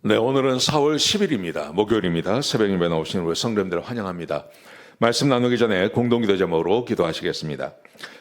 네, 오늘은 4월 10일입니다. 목요일입니다. 새벽 예배 나오시는 우리 성도님들 환영합니다. 말씀 나누기 전에 공동기도 제목으로 기도하시겠습니다.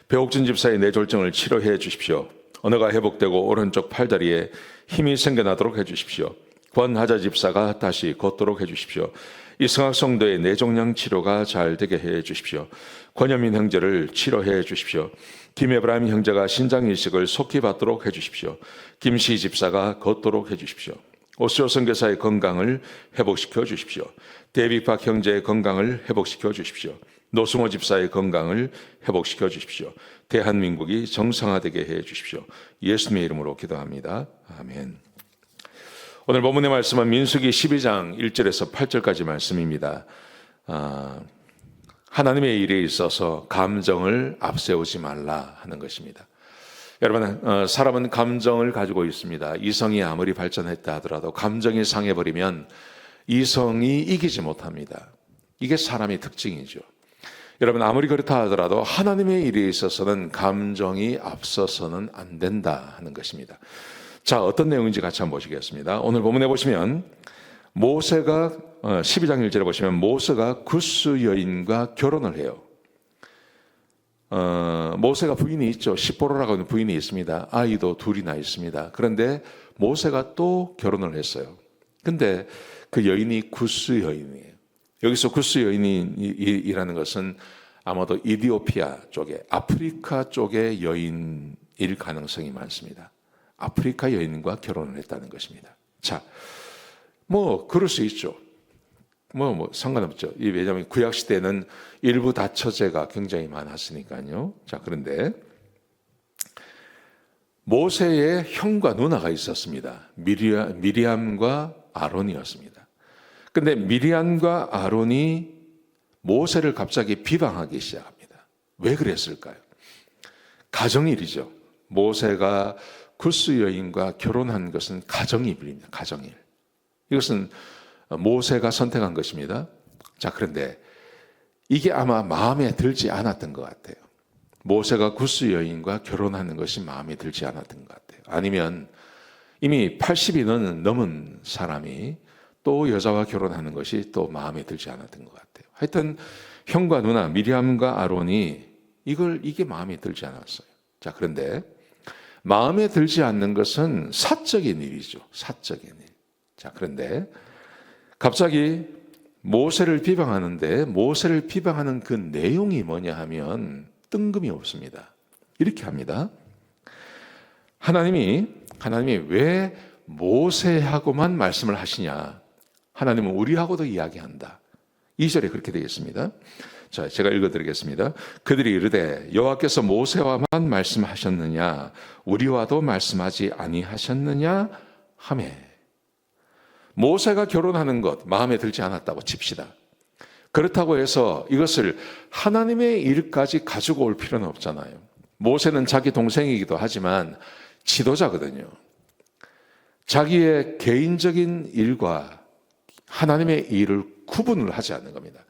배옥준 집사의 뇌졸중을 치료해 주십시오. 언어가 회복되고 오른쪽 팔다리에 힘이 생겨나도록 해주십시오. 권하자 집사가 다시 걷도록 해주십시오. 이승학 성도의 뇌종양 치료가 잘 되게 해 주십시오. 권현민 형제를 치료해 주십시오. 김에브라임 형제가 신장 이식을 속히 받도록 해주십시오. 김시 집사가 걷도록 해주십시오. 오스조 선교사의 건강을 회복시켜 주십시오. 데이비박 형제의 건강을 회복시켜 주십시오. 노승호 집사의 건강을 회복시켜 주십시오. 대한민국이 정상화되게 해 주십시오. 예수님의 이름으로 기도합니다. 아멘. 오늘 본문의 말씀은 민수기 12장 1절에서 8절까지 말씀입니다. 하나님의 일에 있어서 감정을 앞세우지 말라 하는 것입니다. 여러분, 사람은 감정을 가지고 있습니다. 이성이 아무리 발전했다 하더라도 감정이 상해버리면 이성이 이기지 못합니다. 이게 사람의 특징이죠. 여러분, 아무리 그렇다 하더라도 하나님의 일에 있어서는 감정이 앞서서는 안 된다 하는 것입니다. 자, 어떤 내용인지 같이 한번 보시겠습니다. 오늘 본문에 보시면 모세가 12장 1절에 보시면 모세가 구스 여인과 결혼을 해요. 모세가 부인이 있죠. 시보로라고 하는 부인이 있습니다. 아이도 둘이나 있습니다. 그런데 모세가 또 결혼을 했어요. 근데 그 여인이 구스 여인이에요. 여기서 구스 여인이라는 것은 아마도 이디오피아 쪽에, 아프리카 쪽의 여인일 가능성이 많습니다. 아프리카 여인과 결혼을 했다는 것입니다. 자, 그럴 수 있죠. 상관없죠. 왜냐하면 구약시대는 일부 다처제가 굉장히 많았으니까요. 자, 그런데 모세의 형과 누나가 있었습니다. 미리암과 아론이었습니다. 근데 미리암과 아론이 모세를 갑자기 비방하기 시작합니다. 왜 그랬을까요? 가정일이죠. 모세가 구스 여인과 결혼한 것은 가정일입니다. 가정일. 이것은 모세가 선택한 것입니다. 자, 그런데 이게 아마 마음에 들지 않았던 것 같아요. 모세가 구스 여인과 결혼하는 것이 마음에 들지 않았던 것 같아요. 아니면 이미 80이 넘은 사람이 또 여자와 결혼하는 것이 또 마음에 들지 않았던 것 같아요. 하여튼 형과 누나 미리암과 아론이 이게 마음에 들지 않았어요. 자, 그런데 마음에 들지 않는 것은 사적인 일이죠. 사적인 일. 자, 그런데 갑자기 모세를 비방하는데 모세를 비방하는 그 내용이 뭐냐 하면 뜬금이 없습니다. 이렇게 합니다. 하나님이 왜 모세하고만 말씀을 하시냐? 하나님은 우리하고도 이야기한다. 2절에 그렇게 되겠습니다. 자, 제가 읽어드리겠습니다. 그들이 이르되 여호와께서 모세와만 말씀하셨느냐? 우리와도 말씀하지 아니하셨느냐? 하매 모세가 결혼하는 것 마음에 들지 않았다고 칩시다. 그렇다고 해서 이것을 하나님의 일까지 가지고 올 필요는 없잖아요. 모세는 자기 동생이기도 하지만 지도자거든요. 자기의 개인적인 일과 하나님의 일을 구분을 하지 않는 겁니다.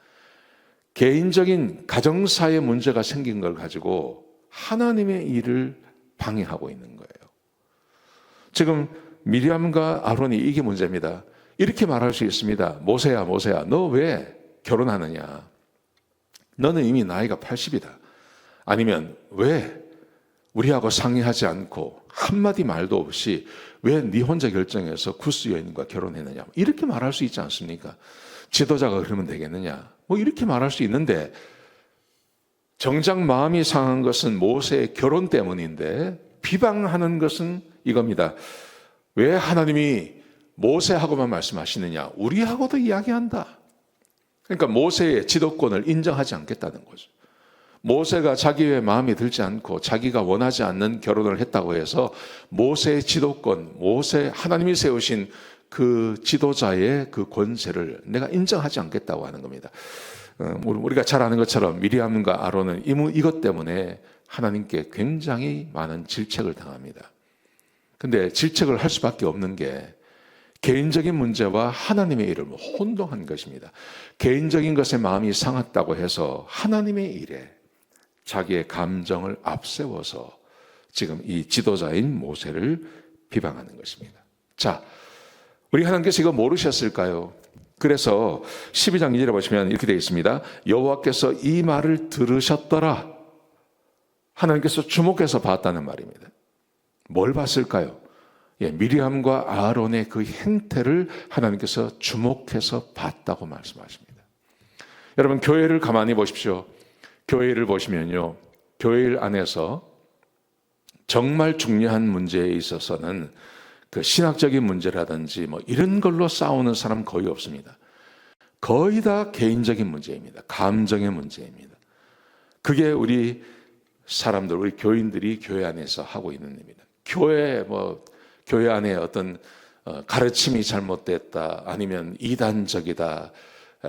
개인적인 가정사의 문제가 생긴 걸 가지고 하나님의 일을 방해하고 있는 거예요. 지금 미리암과 아론이 이게 문제입니다. 이렇게 말할 수 있습니다. 모세야, 너 왜 결혼하느냐? 너는 이미 나이가 80이다. 아니면 왜 우리하고 상의하지 않고 한마디 말도 없이 왜 네 혼자 결정해서 구스 여인과 결혼했느냐? 이렇게 말할 수 있지 않습니까? 지도자가 그러면 되겠느냐? 이렇게 말할 수 있는데 정작 마음이 상한 것은 모세의 결혼 때문인데 비방하는 것은 이겁니다. 왜 하나님이 모세하고만 말씀하시느냐? 우리하고도 이야기한다. 그러니까 모세의 지도권을 인정하지 않겠다는 거죠. 모세가 자기의 마음에 들지 않고 자기가 원하지 않는 결혼을 했다고 해서 모세의 지도권, 하나님이 세우신 그 지도자의 그 권세를 내가 인정하지 않겠다고 하는 겁니다. 우리가 잘 아는 것처럼 미리암과 아론은 이것 때문에 하나님께 굉장히 많은 질책을 당합니다. 근데 질책을 할 수밖에 없는 게 개인적인 문제와 하나님의 일을 혼동한 것입니다. 개인적인 것에 마음이 상했다고 해서 하나님의 일에 자기의 감정을 앞세워서 지금 이 지도자인 모세를 비방하는 것입니다. 자, 우리 하나님께서 이거 모르셨을까요? 그래서 12장 2절에 보시면 이렇게 되어 있습니다. 여호와께서 이 말을 들으셨더라. 하나님께서 주목해서 봤다는 말입니다. 뭘 봤을까요? 미리암과 아론의 그 행태를 하나님께서 주목해서 봤다고 말씀하십니다. 여러분, 교회를 가만히 보십시오. 교회를 보시면요, 교회 안에서 정말 중요한 문제에 있어서는 그 신학적인 문제라든지 뭐 이런 걸로 싸우는 사람 거의 없습니다. 거의 다 개인적인 문제입니다. 감정의 문제입니다. 그게 우리 사람들, 우리 교인들이 교회 안에서 하고 있는 일입니다. 교회 안에 어떤 가르침이 잘못됐다, 아니면 이단적이다,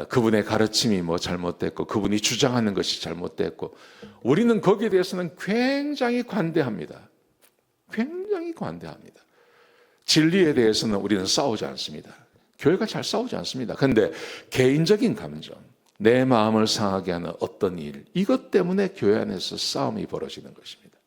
그분의 가르침이 뭐 잘못됐고 그분이 주장하는 것이 잘못됐고, 우리는 거기에 대해서는 굉장히 관대합니다. 굉장히 관대합니다. 진리에 대해서는 우리는 싸우지 않습니다. 교회가 잘 싸우지 않습니다. 그런데 개인적인 감정, 내 마음을 상하게 하는 어떤 일, 이것 때문에 교회 안에서 싸움이 벌어지는 것입니다.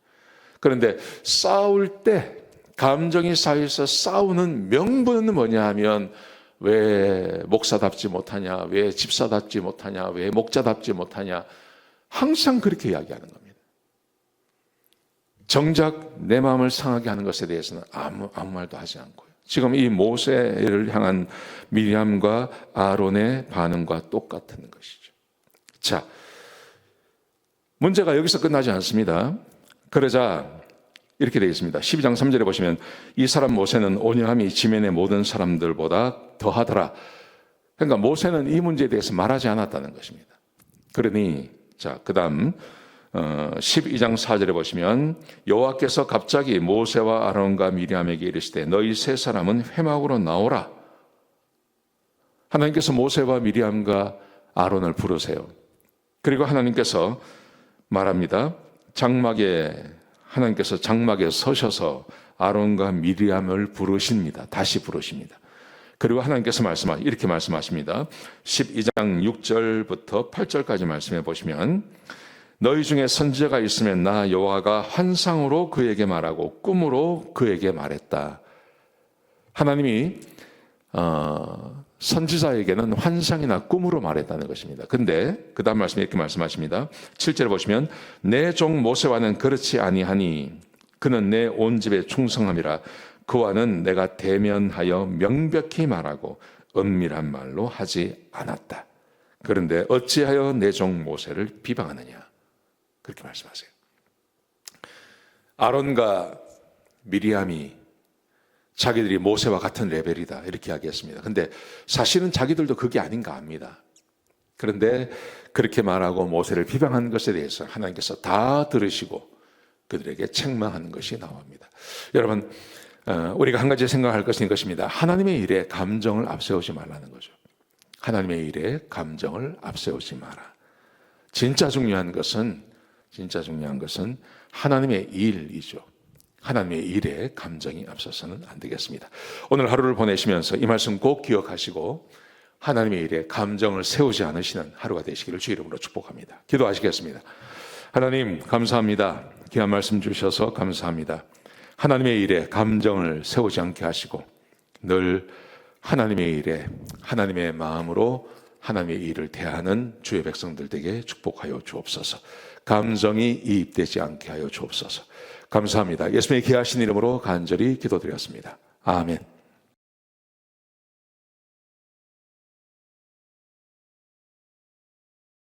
그런데 싸울 때, 감정이 쌓여서 싸우는 명분은 뭐냐 하면, 왜 목사답지 못하냐, 왜 집사답지 못하냐, 왜 목자답지 못하냐, 항상 그렇게 이야기하는 겁니다. 정작 내 마음을 상하게 하는 것에 대해서는 아무 말도 하지 않고요. 지금 이 모세를 향한 미리암과 아론의 반응과 똑같은 것이죠. 자, 문제가 여기서 끝나지 않습니다. 그러자 이렇게 되어 있습니다. 12장 3절에 보시면 이 사람 모세는 온유함이 지면의 모든 사람들보다 더하더라. 그러니까 모세는 이 문제에 대해서 말하지 않았다는 것입니다. 그러니 자, 그다음 12장 4절에 보시면 여호와께서 갑자기 모세와 아론과 미리암에게 이르시되 너희 세 사람은 회막으로 나오라. 하나님께서 모세와 미리암과 아론을 부르세요. 그리고 하나님께서 말합니다. 하나님께서 장막에 서셔서 아론과 미리암을 부르십니다. 다시 부르십니다. 그리고 하나님께서 이렇게 말씀하십니다. 12장 6절부터 8절까지 말씀해 보시면 너희 중에 선지자가 있으면 나 여호와가 환상으로 그에게 말하고 꿈으로 그에게 말했다. 하나님이 선지자에게는 환상이나 꿈으로 말했다는 것입니다. 근데 그 다음 말씀에 이렇게 말씀하십니다. 7절에 보시면 내 종 모세와는 그렇지 아니하니 그는 내 온 집에 충성함이라. 그와는 내가 대면하여 명백히 말하고 은밀한 말로 하지 않았다. 그런데 어찌하여 내 종 모세를 비방하느냐. 그렇게 말씀하세요. 아론과 미리암이 자기들이 모세와 같은 레벨이다 이렇게 이야기했습니다. 그런데 사실은 자기들도 그게 아닌가 합니다. 그런데 그렇게 말하고 모세를 비방한 것에 대해서 하나님께서 다 들으시고 그들에게 책망하는 것이 나옵니다. 여러분, 우리가 한 가지 생각할 것은 이것입니다. 하나님의 일에 감정을 앞세우지 말라는 거죠. 하나님의 일에 감정을 앞세우지 마라. 진짜 중요한 것은 하나님의 일이죠. 하나님의 일에 감정이 앞서서는 안 되겠습니다. 오늘 하루를 보내시면서 이 말씀 꼭 기억하시고 하나님의 일에 감정을 세우지 않으시는 하루가 되시기를 주 이름으로 축복합니다. 기도하시겠습니다. 하나님 감사합니다. 귀한 말씀 주셔서 감사합니다. 하나님의 일에 감정을 세우지 않게 하시고 늘 하나님의 일에 하나님의 마음으로 하나님의 일을 대하는 주의 백성들 되게 축복하여 주옵소서. 감정이 이입되지 않게 하여 주옵소서. 감사합니다. 예수님의 귀하신 이름으로 간절히 기도드렸습니다. 아멘.